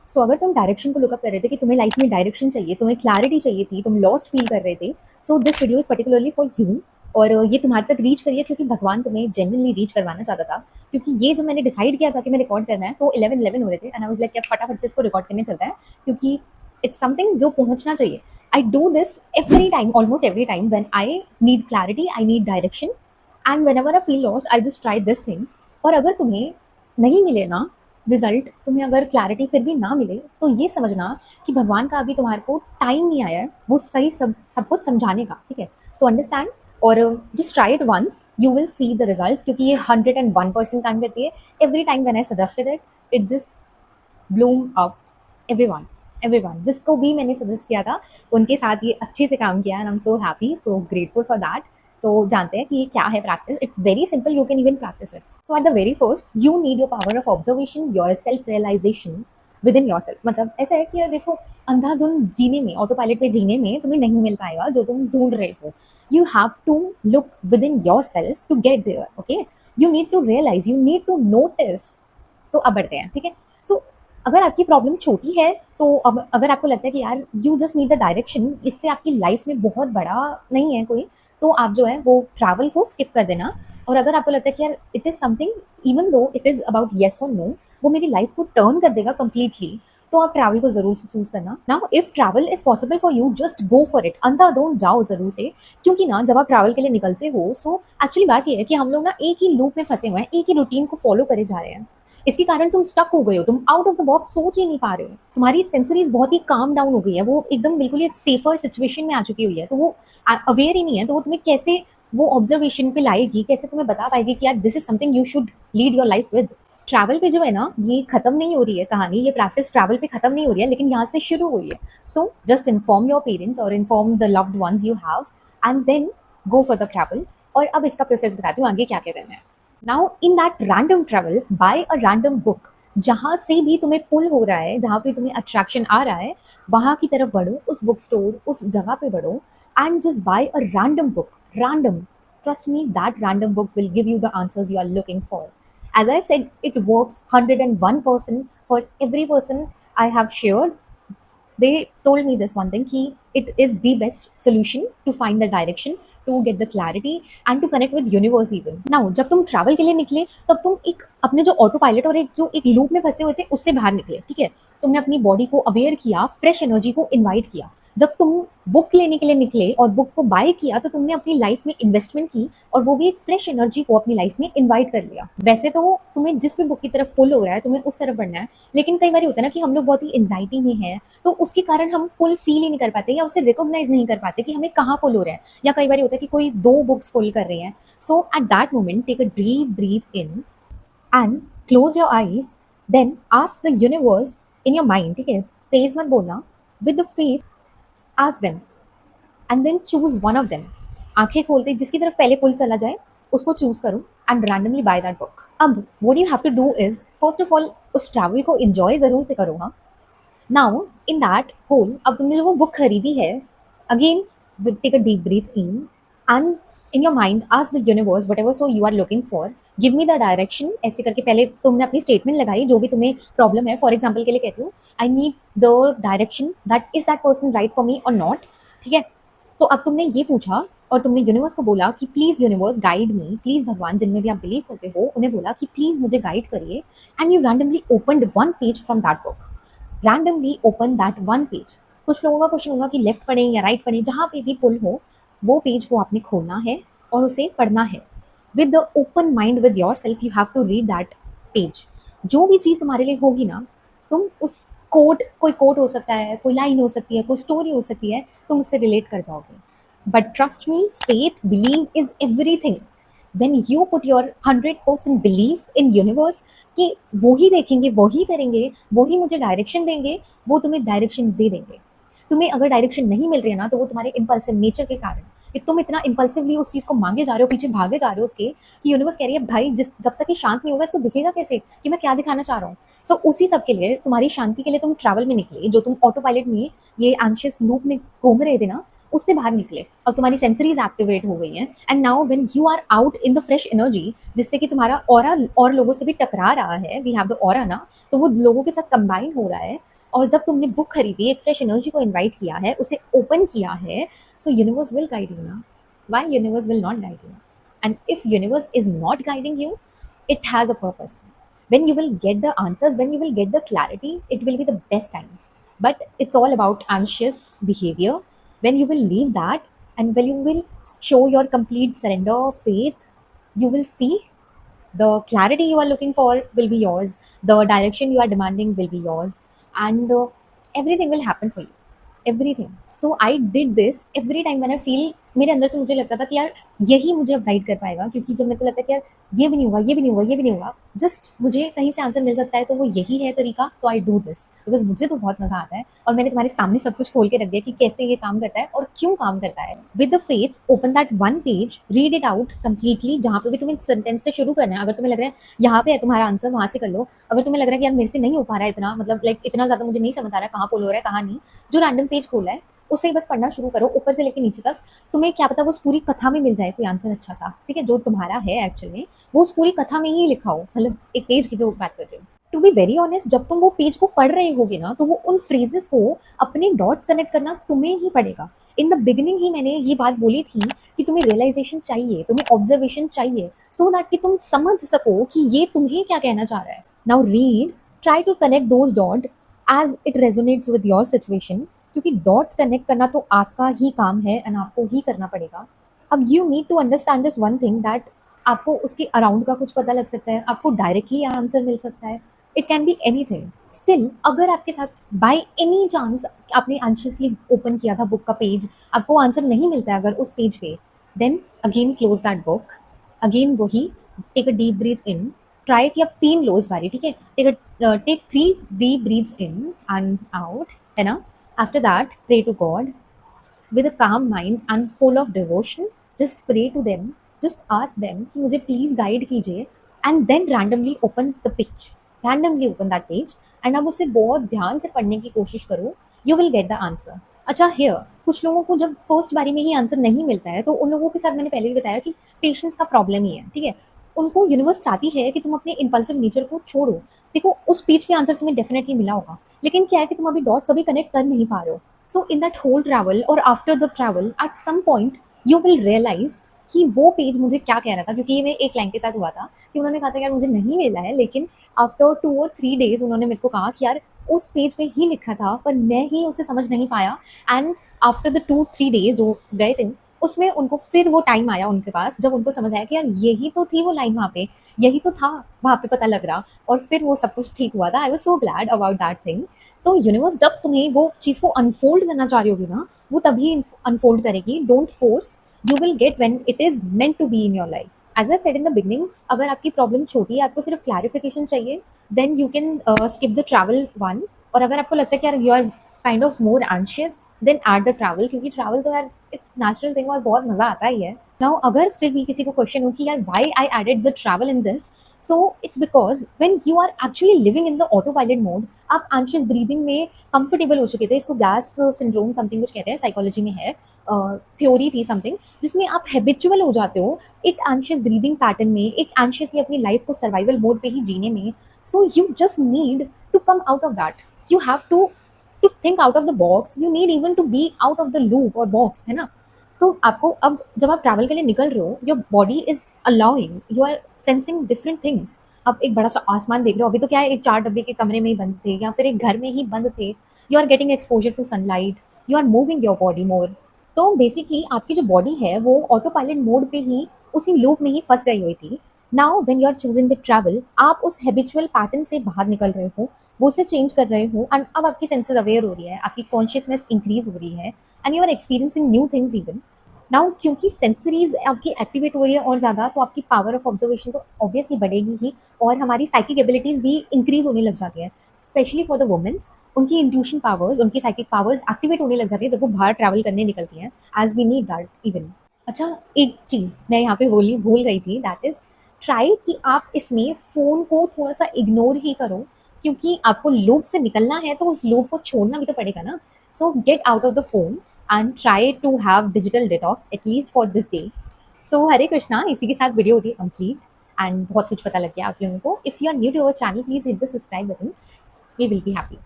सो अगर तुम डायरेक्शन को लुकअप कर रहे थे कि तुम्हें लाइफ में डायरेक्शन चाहिए, तुम्हें क्लैरिटी चाहिए थी, तुम लॉस्ट फील कर रहे थे, so this video is particularly for you. और ये तुम्हारे तक रीच करिए क्योंकि भगवान तुम्हें जेन्युइनली रीच करवाना चाहता था। क्योंकि ये जो मैंने डिसाइड किया था कि मैं रिकॉर्ड करना है, तो 11:11 हो रहे थे एंड आई वाज लाइक फटाफट से इसको रिकॉर्ड करने चलता है, क्योंकि इट्स समथिंग जो पहुंचना चाहिए। I do this every time, almost every time when I need clarity, I need direction, and whenever I feel lost I just try this thing. और अगर तुम्हें नहीं मिले ना रिजल्ट, तुम्हें अगर क्लैरिटी फिर भी ना मिले, तो ये समझना कि भगवान का अभी तुम्हारे को टाइम नहीं आया है वो सही सब कुछ समझाने का। ठीक है, सो अंडरस्टैंड और just try it once, you will see the results, क्योंकि ये 101% काम करती है। Every time when I suggested it, it just bloom up. Everyone, everyone जिसको भी मैंने सजेस्ट किया था उनके साथ ये अच्छे से काम किया and I am so happy, so grateful for that. So जानते हैं कि ये क्या है practice. It's very simple, you can even practice it. So at the very first you need your power of observation, your self realization within yourself. मतलब ऐसा है कि यार देखो, अंधाधुंध जीने में, ऑटो पायलट पे जीने में तुम्हें नहीं मिल पाएगा जो तुम ढूंढ रहे हो। You have to look within yourself to get there. Okay, you need to realize, you need to notice. So अब बढ़ते हैं। ठीक है, सो अगर आपकी प्रॉब्लम छोटी है, तो अब अगर आपको लगता है कि यार you just need the direction, इससे आपकी लाइफ में बहुत बड़ा नहीं है कोई, तो आप जो है वो ट्रैवल को स्किप कर देना। और अगर आपको लगता है कि यार it is something, even though it is about yes और नो, वो मेरी लाइफ को टर्न कर देगा कम्प्लीटली, तो आप ट्रैवल को जरूर से चूज करना। Now if travel is possible for you, just go for it, अंधाधुंध जाओ जरूर से। क्योंकि ना जब आप ट्रैवल के लिए निकलते हो, सो एक्चुअली बात ये है कि हम लोग ना एक ही लूप में फंसे हुए हैं, एक ही रूटीन को फॉलो करे जा रहे हैं। इसके कारण तुम स्टक हो गए हो, तुम आउट ऑफ द बॉक्स सोच ही नहीं पा रहे हो। तुम्हारी सेंसरीज बहुत ही काम डाउन हो गई है, वो एकदम बिल्कुल एक सेफर सिचुएशन में आ चुकी हुई है, तो वो अवेयर ही नहीं है। तो वो तुम्हें कैसे वो ऑब्जर्वेशन पे लाएगी, कैसे तुम्हें बता पाएगी कि यार this is something you should lead your life with. Travel पे जो है ना, ये खत्म नहीं हो रही है कहानी, ये प्रैक्टिस ट्रैवल पे खत्म नहीं हो रही है, लेकिन यहाँ से शुरू हुई है। So just inform your parents और inform the loved ones you have and then go for the travel. और अब इसका प्रोसेस बताती हूँ आगे क्या क्या करना है। Now in that random travel, by a random book. जहाँ से भी तुम्हें पुल हो रहा है, जहाँ पे तुम्हें अट्रैक्शन आ रहा है, वहाँ की तरफ बढ़ो, उस बुक स्टोर, उस जगह पे बढ़ो and just by a random book. Random, trust me, that random book will give you the answers you are looking for. As I said, it works 101% for every person I have shared. They told me this one thing, कि it is the best solution to find the direction, to get the clarity and to connect with universe even. Now जब तुम travel के लिए निकले, तब तुम एक अपने जो ऑटो पायलट और एक जो एक लूप में फंसे हुए थे उससे बाहर निकले। ठीक है, तुमने अपनी बॉडी को अवेयर किया, फ्रेश एनर्जी को इन्वाइट किया। जब तुम बुक लेने के लिए निकले और बुक को बाय किया, तो तुमने अपनी लाइफ में इन्वेस्टमेंट की और वो भी एक फ्रेश एनर्जी को अपनी लाइफ में इन्वाइट कर लिया। वैसे तो तुम्हें जिस भी बुक की तरफ पुल हो रहा है, तुम्हें उस तरफ बढ़ना है, लेकिन कई बार होता है ना कि हम लोग बहुत ही एंजाइटी में हैं, तो उसके कारण हम पुल फील ही नहीं कर पाते या उसे रिकॉग्नाइज नहीं कर पाते कि हमें कहाँ पुल हो रहा है। या कई बार होता है कि कोई दो बुक्स पुल कर रही हैं। So at that moment take a deep breath in and close your eyes, then ask the universe in your mind. ठीक है, तेज मत बोलना, with the faith ask them and then choose one of them. आंखें खोलते जिसकी तरफ पहले पुल चला जाए उसको चूज करो and randomly buy that book. अब what you have to do is, first of all उस ट्रैवल को एंजॉय जरूर से करो। हाँ, नाउ इन दैट होल, अब तुमने जो वो बुक खरीदी है, again take a deep breath in and in your mind ask the universe whatever so you are looking for, give me the direction. ऐसे करके पहले तुमने अपनी स्टेटमेंट लगाई जो भी तुम्हें प्रॉब्लम है। फॉर एग्जाम्पल के लिए कहती हूँ, I need the direction, that is that person right for me और नॉट। ठीक है, तो अब तुमने ये पूछा और तुमने यूनिवर्स को बोला कि please universe guide me, please भगवान जिनमें भी आप बिलीव करते हो उन्हें बोला कि प्लीज मुझे गाइड करिए। And you randomly opened one page from that book, randomly open that one page. कुछ लोगों का क्वेश्चन होगा कि लेफ्ट पढ़े या राइट पढ़े, जहाँ पे भी पुल हो वो पेज को आपने खोलना है और उसे पढ़ना है with the open mind, with yourself. You have to read that page. जो भी चीज़ तुम्हारे लिए होगी ना, तुम उस कोट, कोई कोट हो सकता है, कोई लाइन हो सकती है, कोई स्टोरी हो सकती है, तुम उससे रिलेट कर जाओगे। But trust me, faith, believe is everything. when you put your 100% belief in universe कि वो ही देखेंगे, वो ही करेंगे, वो ही मुझे डायरेक्शन देंगे, वो तुम्हें डायरेक्शन दे देंगे। तुम्हें अगर डायरेक्शन नहीं मिल रही है ना, तो वो तुम्हारे इम्पल्सिव नेचर के कारण, कि तुम इतना इम्पल्सिवली उस चीज़ को मांगे जा रहे हो, पीछे भागे जा रहे हो उसके, कि यूनिवर्स कह रही है भाई जब तक ये शांत नहीं होगा इसको दिखेगा कैसे कि मैं क्या दिखाना चाह रहा हूँ। सो उसी सब के लिए, तुम्हारी शांति के लिए तुम ट्रैवल में निकले, जो तुम ऑटो पायलट में ये एंशियस लूप में घूम रहे थे ना, उससे बाहर निकले और तुम्हारी सेंसरीज एक्टिवेट हो गई हैं। And now when you are out in the fresh energy, जिससे कि तुम्हारा ऑरा और लोगों से भी टकरा रहा है, वी हैव द ऑरा ना, तो वो लोगों के साथ कंबाइन हो रहा है, और जब तुमने बुक खरीदी, एक फ्रेश एनर्जी को इन्वाइट किया है, उसे ओपन किया है, so universe will guide you ना। Why universe will not guide you? And if universe is not guiding you, it has a purpose. When you will get the answers, when you will get the clarity, it will be the best time. But it's all about anxious behavior. When you will leave that and when you will show your complete surrender of faith, you will see the clarity you are looking for will be yours, the direction you are demanding will be yours, and everything will happen for you. Everything. So I did this every time when I feel, मेरे अंदर से मुझे लगता था कि यार यही मुझे अब गाइड कर पाएगा, क्योंकि जब मेरे को लगता है कि यार ये भी नहीं होगा, ये भी नहीं होगा, ये भी नहीं होगा, जस्ट मुझे कहीं से आंसर मिल सकता है तो वो यही है तरीका, तो आई डू दिस बिकॉज मुझे तो बहुत मजा आता है और मैंने तुम्हारे सामने सब कुछ खोल के रख दिया कि कैसे ये काम करता है और क्यों काम करता है। With the faith open that one page, read it out completely, जहाँ पे भी तुम्हें सेंटेंस से शुरू करना है, अगर तुम्हें लग रहा है यहाँ पे है तुम्हारा आंसर, वहाँ से कर लो। अगर तुम्हें लग रहा है कि यार मेरे से नहीं हो पा रहा है इतना, मतलब लाइक इतना ज्यादा मुझे नहीं समझ आ रहा है कहाँ पुल हो रहा है कहाँ नहीं, जो रैंडम पेज खोला है उसे ही बस पढ़ना शुरू करो, ऊपर से लेके नीचे तक। तुम्हें क्या पता वो उस पूरी कथा में मिल जाए कोई आंसर अच्छा सा, ठीक है, जो तुम्हारा है एक्चुअल में वो उस पूरी कथा में ही लिखा हो, मतलब एक पेज की जो बात कर रही हूँ। टू बी वेरी ऑनेस्ट, जब तुम वो पेज को पढ़ रहे होगे ना, तो वो उन फ्रेजेस को अपने डॉट्स कनेक्ट करना तुम्हें ही पड़ेगा। इन द बिगिनिंग ही मैंने ये बात बोली थी कि तुम्हें रियलाइजेशन चाहिए, तुम्हें ऑब्जर्वेशन चाहिए, सो दैट कि तुम समझ सको कि ये तुम्हें क्या कहना चाह रहा है। Now read, try to connect those dot as it resonates with your situation, क्योंकि डॉट्स कनेक्ट करना तो आपका ही काम है एंड आपको ही करना पड़ेगा। अब you need to understand this one thing that आपको उसके अराउंड का कुछ पता लग सकता है, आपको डायरेक्टली आंसर मिल सकता है, it can be any thing. Still अगर आपके साथ बाय एनी चांस आपने एंशियसली ओपन किया था बुक का पेज, आपको आंसर नहीं मिलता है अगर उस पेज पे, then again close that book, again वही, take a deep breath in, try कि अब 3 लोज वाली, ठीक है, take 3 deep breaths in and out, है ना। After that, pray to God with a calm mind and full of devotion. Just pray to them, just ask them कि मुझे please guide कीजिए, and then randomly open the page. Randomly open that page and अब उसे बहुत ध्यान से पढ़ने की कोशिश करो, you will get the answer. अच्छा, here कुछ लोगों को जब फर्स्ट बारी में ही आंसर नहीं मिलता है, तो उन लोगों के साथ मैंने पहले भी बताया कि पेशेंस का प्रॉब्लम ही है, ठीक है। उनको यूनिवर्स चाहती है कि तुम अपने इम्पल्सिव नेचर को छोड़ो। देखो उस पेज पे आंसर तुम्हें डेफिनेटली मिला होगा, लेकिन क्या है कि तुम अभी डॉट्स अभी कनेक्ट कर नहीं पा रहे हो। So in that whole travel और after the travel at some point you will realise कि वो पेज मुझे क्या कह रहा था, क्योंकि ये मेरे एक क्लाइंट के साथ हुआ था कि उन्होंने कहा था यार मुझे नहीं मिला है, लेकिन आफ्टर 2 और 3 डेज उन्होंने मेरे को कहा कि यार उस पेज पे ही लिखा था पर मैं ही उसे समझ नहीं पाया। एंड आफ्टर द 2-3 डेज जो गए थे उसमें उनको फिर वो टाइम आया उनके पास जब उनको समझ आया कि यार यही तो थी वो लाइन वहाँ पे, यही तो था वहाँ पे पता लग रहा, और फिर वो सब कुछ ठीक हुआ था। I was so glad about that thing. तो यूनिवर्स जब तुम्हें वो चीज़ को अनफोल्ड करना चाह रही होगी ना, वो तभी अनफोल्ड करेगी। Don't force, you will get when it is meant to be in your life. As I said in the beginning, अगर आपकी प्रॉब्लम छोटी है, आपको सिर्फ क्लैरिफिकेशन चाहिए, then you can skip the travel one. और अगर आपको लगता है कि यार you are kind of more anxious, then add the travel, क्योंकि ट्रैवल तो यार इट्स नेचुरल थिंग और बहुत मजा आता ही है। नाउ अगर फिर भी किसी को क्वेश्चन हो कि यार why I added the travel in this, so it's because when you are actually living in the auto pilot mode, आप एंशियस ब्रीदिंग में कंफर्टेबल हो चुके थे। इसको गैस सिंड्रोम समथिंग कुछ कहते हैं, साइकोलॉजी में है, थ्योरी थी समथिंग, जिसमें आप हैबिचुअल हो जाते हो एक एंशियस ब्रीदिंग पैटर्न में, एक एंशियसली अपनी लाइफ को सर्वाइवल मोड पे ही जीने में। So you just need to come out of that, you have to think out of the box, you need even to be out of the loop और box, है ना। तो आपको अब जब आप ट्रैवल के लिए निकल रहे हो, your body is allowing, you are sensing different things. आप एक बड़ा सा आसमान देख रहे हो, अभी तो क्या है एक 4 डब्बे के कमरे में ही बंद थे या फिर एक घर में ही बंद थे, you are getting exposure to sunlight, you are moving your body more. तो बेसिकली आपकी जो बॉडी है वो ऑटो पायलट मोड पे ही उसी लूप में ही फंस गई हुई थी। Now when you are choosing the travel, आप उस हैबिचुअल पैटर्न से बाहर निकल रहे हो, वो से चेंज कर रहे हो, एंड अब आपकी सेंसेस अवेयर हो रही है, आपकी कॉन्शियसनेस इंक्रीज हो रही है, and you are experiencing new things even. Now क्योंकि सेंसरीज आपकी एक्टिवेट हो रही है और ज़्यादा, तो आपकी पावर ऑफ ऑब्जर्वेशन तो ऑब्वियसली बढ़ेगी ही, और हमारी साइकिक एबिलिटीज़ भी इंक्रीज होने लग जाती हैं, स्पेशली फॉर द वुमेन्स। उनकी इंट्यूशन पावर्स, उनकी साइकिक पावर्स एक्टिवेट होने लग जाती है जब वो बाहर ट्रैवल करने निकलती हैं, as we need that even. अच्छा, एक चीज़ मैं यहाँ पे भूल गई थी, दैट इज़ ट्राई कि आप इसमें फ़ोन को थोड़ा सा इग्नोर ही करो, क्योंकि आपको लूप से निकलना है तो उस लूप को छोड़ना भी तो पड़ेगा ना। सो get out of the phone and try to have digital detox at least for this day. So हरे कृष्णा, इसी के साथ वीडियो होती है कंप्लीट, एंड बहुत कुछ पता लग गया आप लोगों को। If you are new to our channel, please hit the subscribe button, we will be happy.